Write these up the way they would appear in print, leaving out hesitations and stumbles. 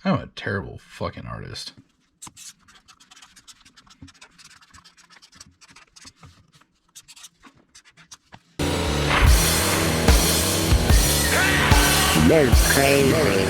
I'm a terrible fucking artist. That's crazy.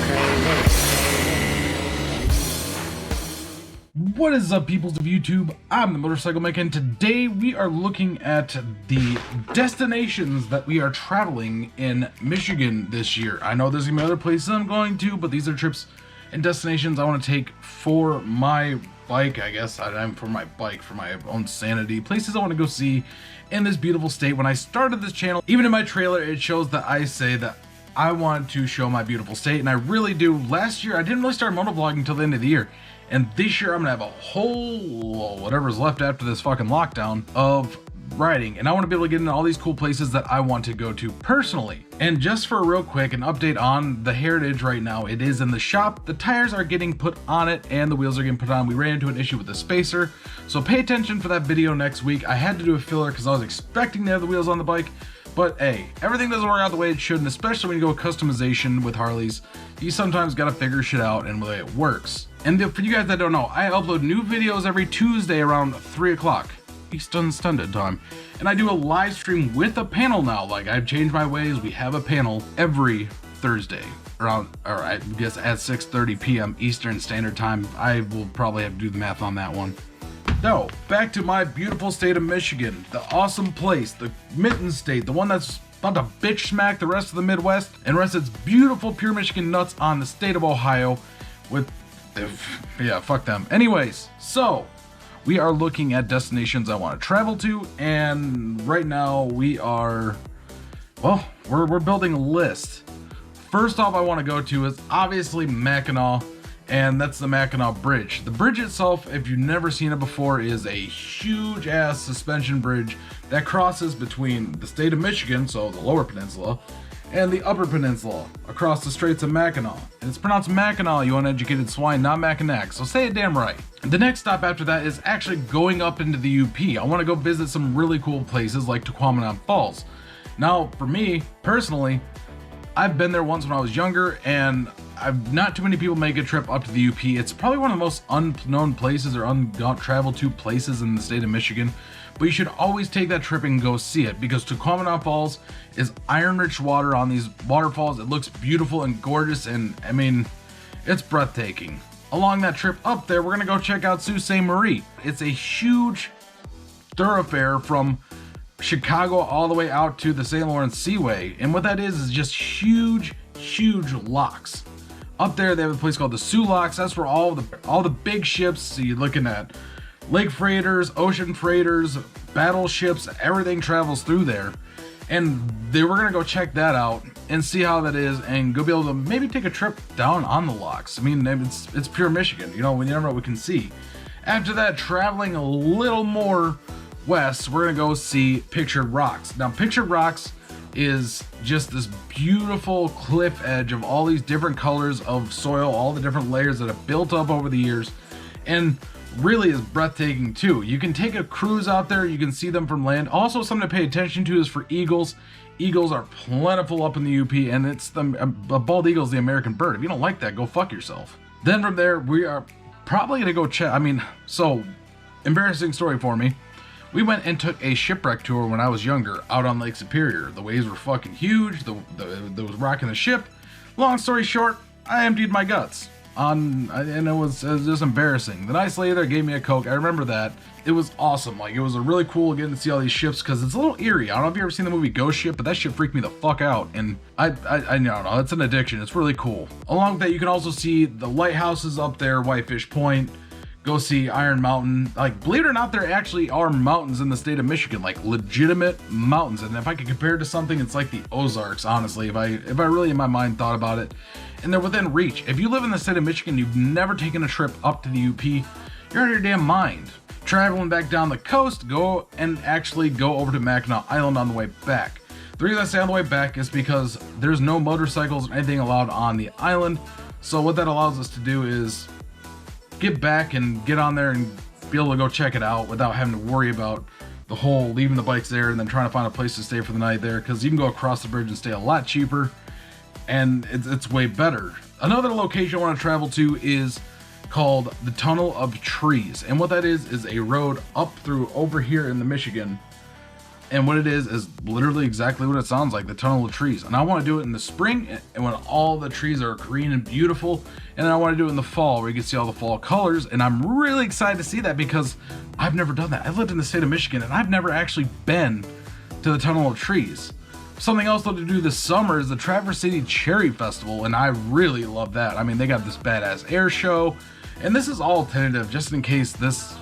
What is up, peoples of YouTube? I'm the Motorcycle Mech, and today we are looking at the destinations that we are traveling in Michigan this year. I know there's gonna be other places I'm going to, but these are trips and destinations I want to take for my bike, I guess. I'm for my bike, for my own sanity. Places I want to go see in this beautiful state. When I started this channel, even in my trailer, it shows that I say that I want to show my beautiful state, and I really do. Last year, I didn't really start motovlogging until the end of the year. And this year, I'm gonna have a whole, whatever's left after this fucking lockdown, of riding. And I want to be able to get into all these cool places that I want to go to personally. And just for a real quick, an update on the Heritage right now. It is in the shop. The tires are getting put on it and the wheels are getting put on. We ran into an issue with the spacer. So pay attention for that video next week. I had to do a filler because I was expecting to have the wheels on the bike. But hey, everything doesn't work out the way it should, and especially when you go customization with Harleys, you sometimes gotta figure shit out and the way it works. And for you guys that don't know, I upload new videos every Tuesday around 3 o'clock Eastern Standard Time. And I do a live stream with a panel now. Like, I've changed my ways. We have a panel every Thursday around, or I guess at 6:30 p.m. Eastern Standard Time. I will probably have to do the math on that one. No, back to my beautiful state of Michigan, the awesome place, the Mitten State, the one that's about to bitch smack the rest of the Midwest and rest its beautiful pure Michigan nuts on the state of Ohio with, yeah, fuck them. Anyways, so we are looking at destinations I want to travel to, and right now we are, well, we're building a list. First off I want to go to is obviously Mackinac, and that's the Mackinac Bridge. The bridge itself, if you've never seen it before, is a huge ass suspension bridge that crosses between the state of Michigan, so the lower peninsula, and the upper peninsula across the Straits of Mackinac. And it's pronounced Mackinac, you uneducated swine, not Mackinac, so say it damn right. The next stop after that is actually going up into the UP. I want to go visit some really cool places like Taquamenaw Falls. Now, for me, personally, I've been there once when I was younger, and not too many people make a trip up to the UP. It's probably one of the most unknown places or untraveled to places in the state of Michigan, but you should always take that trip and go see it, because Taquamenaw Falls is iron-rich water on these waterfalls. It looks beautiful and gorgeous, and I mean, it's breathtaking. Along that trip up there, we're gonna go check out Sault Ste. Marie. It's a huge thoroughfare from Chicago all the way out to the St. Lawrence Seaway, and what that is just huge locks. Up there they have a place called the Soo Locks. That's where all the big ships, so you're looking at lake freighters, ocean freighters, battleships, everything travels through there. And we're gonna go check that out and see how that is, and go be able to maybe take a trip down on the locks. I mean, it's pure Michigan, you know, we never know what we can see. After that, traveling a little more west, we're gonna go see Pictured Rocks. Now, Pictured Rocks is just this beautiful cliff edge of all these different colors of soil, all the different layers that have built up over the years, and really is breathtaking too. You can take a cruise out there, you can see them from land. Also, something to pay attention to is for eagles. Eagles are plentiful up in the UP, and it's a bald eagle is the American bird. If you don't like that, go fuck yourself. Then from there, we are probably gonna go check, so embarrassing story for me. We went and took a shipwreck tour when I was younger out on Lake Superior. The waves were fucking huge. There was rocking the ship. Long story short, I emptied my guts and it was just embarrassing. The nice lady there gave me a Coke. I remember that. It was awesome. Like, it was a really cool getting to see all these ships, because it's a little eerie. I don't know if you've ever seen the movie Ghost Ship, but that shit freaked me the fuck out. And I don't know, it's an addiction. It's really cool. Along with that, you can also see the lighthouses up there, Whitefish Point. Go see Iron Mountain. Like, believe it or not, there actually are mountains in the state of Michigan, like legitimate mountains. And if I could compare it to something, it's like the Ozarks, honestly, if I really in my mind thought about it. And they're within reach. If you live in the state of Michigan, you've never taken a trip up to the UP, you're out of your damn mind. Traveling back down the coast, go over to Mackinac Island on the way back. The reason I say on the way back is because there's no motorcycles or anything allowed on the island. So what that allows us to do is get back and get on there and be able to go check it out without having to worry about the whole leaving the bikes there and then trying to find a place to stay for the night there, because you can go across the bridge and stay a lot cheaper, and it's way better. Another location I want to travel to is called the Tunnel of Trees, and what that is a road up through over here in the Michigan. And what it is literally exactly what it sounds like, the Tunnel of Trees. And I want to do it in the spring and when all the trees are green and beautiful. And then I want to do it in the fall where you can see all the fall colors. And I'm really excited to see that because I've never done that. I've lived in the state of Michigan and I've never actually been to the Tunnel of Trees. Something else though to do this summer is the Traverse City Cherry Festival. And I really love that. I mean, they got this badass air show. And this is all tentative just in case this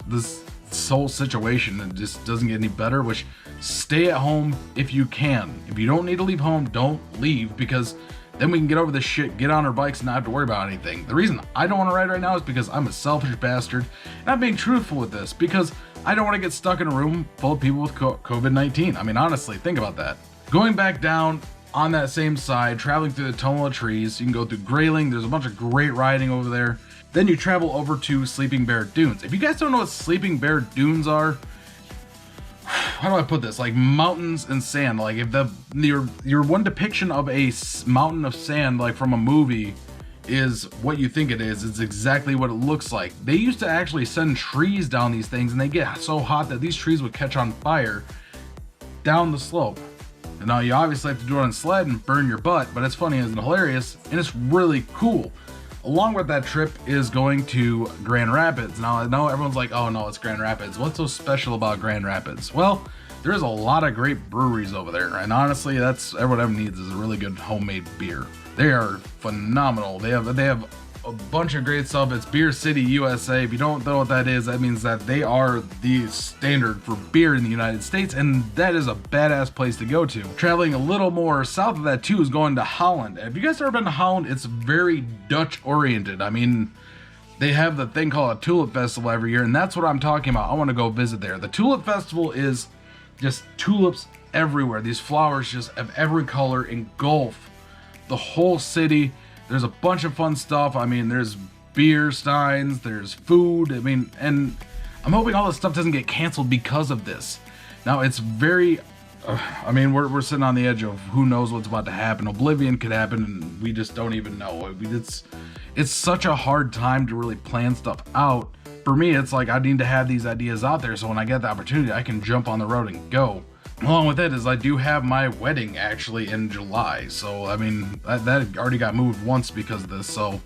whole situation and just doesn't get any better, which stay at home if you can. If you don't need to leave home, don't leave, because then we can get over this shit, get on our bikes and not have to worry about anything. The reason I don't want to ride right now is because I'm a selfish bastard, and I'm being truthful with this because I don't want to get stuck in a room full of people with COVID-19. I mean, honestly, think about that. Going back down on that same side, traveling through the Tunnel of Trees, you can go through Grayling. There's a bunch of great riding over there. Then you travel over to Sleeping Bear Dunes. If you guys don't know what Sleeping Bear Dunes are, how do I put this? Like mountains and sand. Like if your one depiction of a mountain of sand, like from a movie, is what you think it is, it's exactly what it looks like. They used to actually send trees down these things, and they get so hot that these trees would catch on fire down the slope. And now you obviously have to do it on a sled and burn your butt, but it's funny and hilarious, and it's really cool. Along with that trip is going to Grand Rapids. Now, I know everyone's like, oh no, it's Grand Rapids. What's so special about Grand Rapids? Well, there's a lot of great breweries over there. And honestly, that's everyone needs is a really good homemade beer. They are phenomenal. They have a bunch of great stuff. It's Beer City, USA. If you don't know what that is, that means that they are the standard for beer in the United States, and that is a badass place to go to. Traveling a little more south of that too is going to Holland. If you guys ever been to Holland, it's very Dutch oriented. I mean, they have the thing called a Tulip Festival every year, and that's what I'm talking about. I want to go visit there. The Tulip Festival is just tulips everywhere. These flowers just of every color engulf the whole city. There's a bunch of fun stuff. I mean, there's beer steins, there's food. I mean, and I'm hoping all this stuff doesn't get canceled because of this. Now, it's very, I mean, we're sitting on the edge of who knows what's about to happen. Oblivion could happen, and we just don't even know. It's such a hard time to really plan stuff out. For me, it's like I need to have these ideas out there so when I get the opportunity, I can jump on the road and go. Along with that is I do have my wedding actually in July. So, I mean, that already got moved once because of this. So,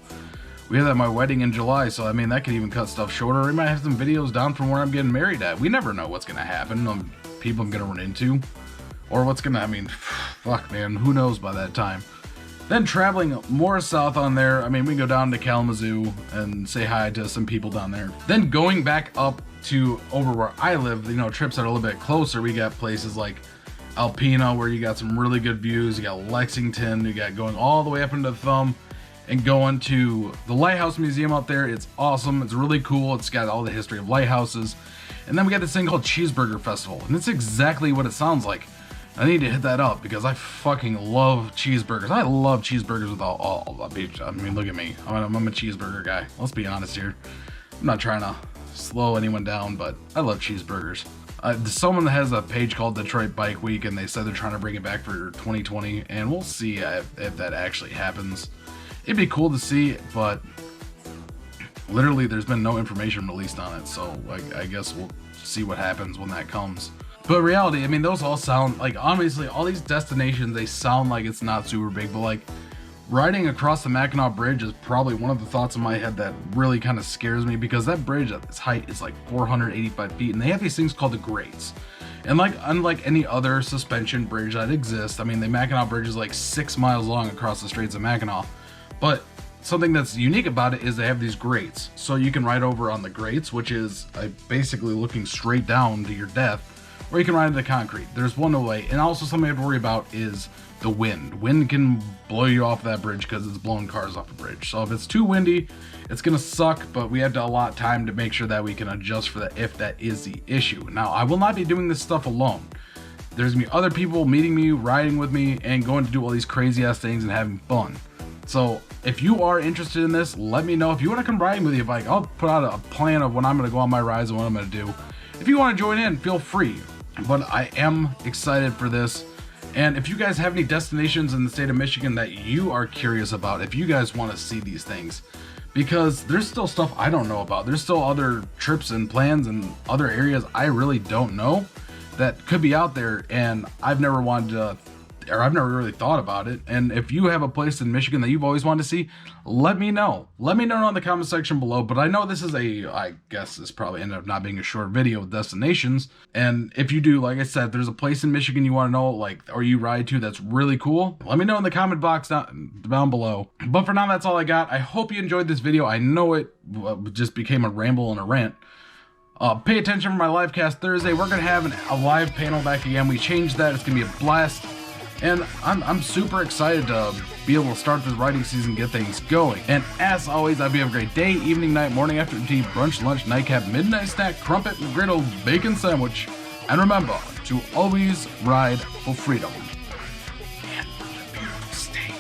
we have my wedding in July. So, I mean, that could even cut stuff shorter. We might have some videos down from where I'm getting married at. We never know what's going to happen, people I'm going to run into. Or what's going to, I mean, fuck, man, who knows by that time. Then traveling more south on there, I mean, we can go down to Kalamazoo and say hi to some people down there. Then going back up to over where I live, you know, trips that are a little bit closer, we got places like Alpena where you got some really good views. You got Lexington, you got going all the way up into Thumb and going to the Lighthouse Museum out there. It's awesome. It's really cool. It's got all the history of lighthouses. And then we got this thing called Cheeseburger Festival, and it's exactly what it sounds like. I need to hit that up because I fucking love cheeseburgers. I love cheeseburgers with all I mean, look at me. I'm a cheeseburger guy. Let's be honest here. I'm not trying to slow anyone down, but I love cheeseburgers. Someone that has a page called Detroit Bike Week, and they said they're trying to bring it back for 2020, and we'll see if that actually happens. It'd be cool to see, but literally there's been no information released on it, so I guess we'll see what happens when that comes. But reality, I mean, those all sound like, obviously all these destinations, they sound like it's not super big, but like riding across the Mackinac Bridge is probably one of the thoughts in my head that really kind of scares me, because that bridge at its height is like 485 feet, and they have these things called the grates. And like, unlike any other suspension bridge that exists, I mean, the Mackinac Bridge is like 6 miles long across the Straits of Mackinac, but something that's unique about it is they have these grates. So you can ride over on the grates, which is basically looking straight down to your death, or you can ride into concrete. There's one way. And also something you have to worry about is the wind. Wind can blow you off that bridge because it's blowing cars off the bridge. So if it's too windy, it's gonna suck, but we have to allot time to make sure that we can adjust for that if that is the issue. Now, I will not be doing this stuff alone. There's gonna be other people meeting me, riding with me, and going to do all these crazy ass things and having fun. So if you are interested in this, let me know. If you want to come riding with you, like, I'll put out a plan of when I'm going to go on my rides and what I'm going to do. If you want to join in, feel free. But I am excited for this. And if you guys have any destinations in the state of Michigan that you are curious about, if you guys want to see these things, because there's still stuff I don't know about. There's still other trips and plans and other areas I really don't know that could be out there, and I've never wanted to, or I've never really thought about it. And if you have a place in Michigan that you've always wanted to see, let me know. Let me know in the comment section below. But I know this is I guess this probably ended up not being a short video with destinations. And if you do, like I said, there's a place in Michigan you want to know, like, or you ride to that's really cool, let me know in the comment box down below. But for now, that's all I got. I hope you enjoyed this video. I know it just became a ramble and a rant. Pay attention for my live cast Thursday. We're going to have a live panel back again. We changed that. It's going to be a blast. And I'm super excited to be able to start this riding season, get things going. And as always, I hope you have a great day, evening, night, morning, afternoon tea, brunch, lunch, nightcap, midnight snack, crumpet, McGriddle, bacon sandwich. And remember to always ride for freedom. And the beautiful state.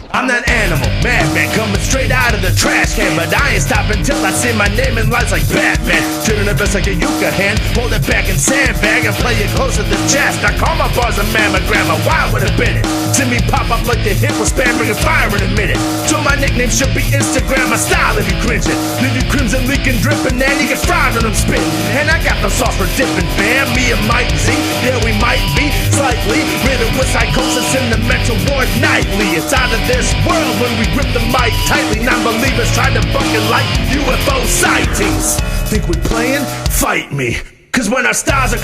I'm that animal, madman, coming straight out of the trash can. But I ain't stopping till I see my name in lights like Batman. Turning the best like a yucca hand, hold it back in sandbag and play it close to the chest. I call my bars a mammogram, why would have been it? See me pop up like the hit with spam, bringing fire in a minute. So my nickname should be Instagram, my style if you cringing. Leave you crimson leaking, dripping, and you get fried when I'm spitting. And I got no sauce for dipping, fam, me and Mike Z. Yeah, we might be slightly ridden with psychosis in the mental ward nightly. It's out of this world when we grip the mic tightly. Non-believers try to bucket like UFO sightings. Think we playing? Fight me. Cause when our stars are